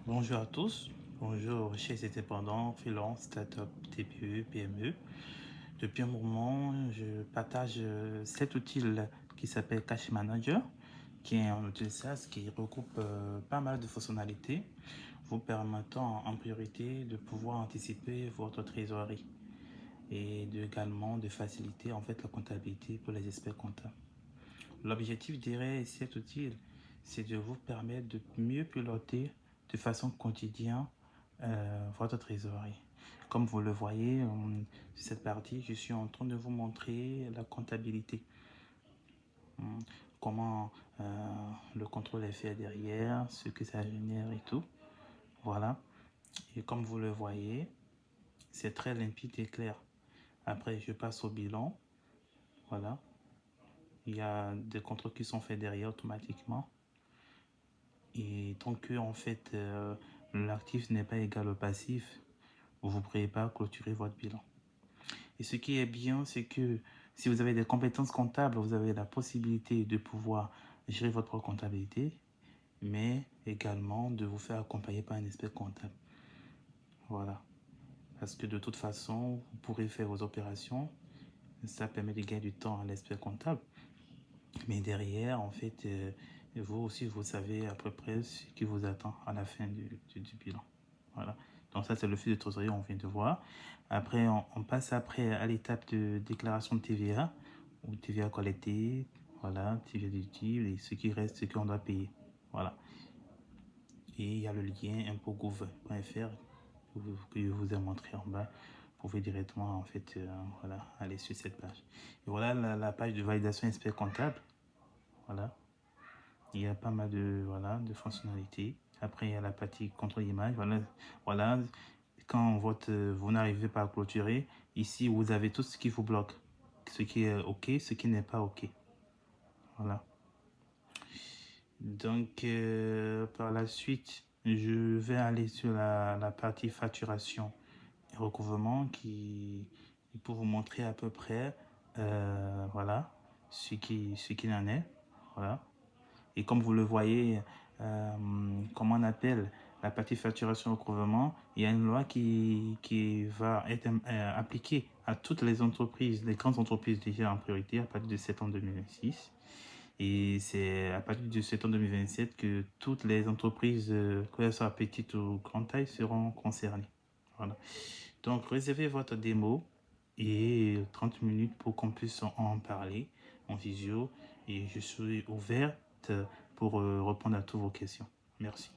Bonjour à tous, bonjour chers indépendants, freelance, start-up, TPE, PME. Depuis un moment, je partage cet outil qui s'appelle Cash Manager, qui est un outil SaaS qui regroupe pas mal de fonctionnalités, vous permettant en priorité de pouvoir anticiper votre trésorerie et également de faciliter en fait la comptabilité pour les experts comptables. L'objectif derrière cet outil, c'est de vous permettre de mieux piloter de façon quotidienne votre trésorerie. Comme vous le voyez, sur cette partie, je suis en train de vous montrer la comptabilité. Comment le contrôle est fait derrière, ce que ça génère et tout. Voilà. Et comme vous le voyez, c'est très limpide et clair. Après, je passe au bilan. Voilà. Il y a des contrôles qui sont faits derrière automatiquement. Et tant que en fait l'actif n'est pas égal au passif, vous ne pourrez pas clôturer votre bilan. Et ce qui est bien, c'est que si vous avez des compétences comptables, vous avez la possibilité de pouvoir gérer votre comptabilité, mais également de vous faire accompagner par un expert comptable. Voilà. Parce que de toute façon, vous pourrez faire vos opérations. Ça permet de gagner du temps à l'expert comptable. Mais derrière, en fait, vous aussi, vous savez à peu près ce qui vous attend à la fin du bilan. Voilà. Donc ça, c'est le flux de trésorerie, on vient de voir. Après, on passe après à l'étape de déclaration de TVA, ou TVA collectée, voilà, TVA déductible, et ce qui reste, ce qu'on doit payer. Voilà. Et il y a le lien impôts.gouv.fr que je vous ai montré en bas. Vous pouvez directement, en fait, voilà, aller sur cette page. Et voilà la page de validation expert comptable. Voilà. Il y a pas mal de, voilà, de fonctionnalités. Après, il y a la partie contrôle d'image. Voilà, voilà. Quand vous n'arrivez pas à clôturer, ici, vous avez tout ce qui vous bloque. Ce qui est OK, ce qui n'est pas OK. Voilà. Donc, par la suite, je vais aller sur la partie facturation et recouvrement qui pour vous montrer à peu près, voilà, ce qu'il en est. Voilà. Et comme vous le voyez, comment on appelle la partie facturation recouvrement, il y a une loi qui va être appliquée à toutes les entreprises, les grandes entreprises déjà en priorité à partir de septembre 2026. Et c'est à partir de septembre 2027 que toutes les entreprises, que ce soit petites ou grande taille, seront concernées. Voilà. Donc, réservez votre démo et 30 minutes pour qu'on puisse en parler en visio. Et je suis ouverte pour répondre à toutes vos questions. Merci.